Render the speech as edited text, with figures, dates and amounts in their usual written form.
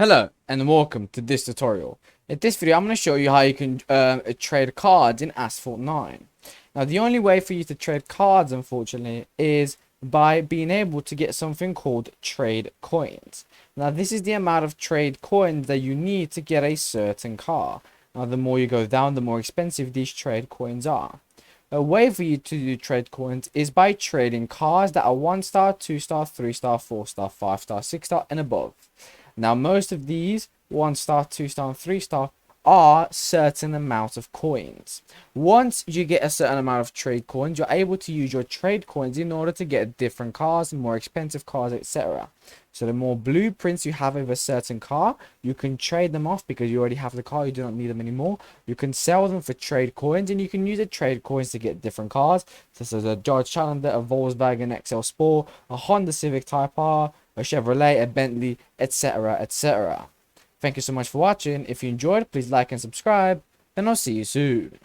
Hello and welcome to this tutorial. In this video I'm going to show you how you can trade cards in Asphalt 9. Now the only way for you to trade cards unfortunately is by being able to get something called trade coins. Now this is the amount of trade coins that you need to get a certain car. Now the more you go down, the more expensive these trade coins are. A way for you to do trade coins is by trading cars that are 1 star, 2 star, 3 star, 4 star, 5 star, 6 star and above. Now, most of these 1 star, 2 star, and 3 star are certain amount of coins. Once you get a certain amount of trade coins, you're able to use your trade coins in order to get different cars, more expensive cars, etc. So the more blueprints you have of a certain car, you can trade them off because you already have the car, you do not need them anymore. You can sell them for trade coins, and you can use the trade coins to get different cars, such as a Dodge Challenger, a Volkswagen XL Sport, a Honda Civic Type R, a Chevrolet, a Bentley, etc, etc. Thank you so much for watching. If you enjoyed, please like and subscribe, and I'll see you soon.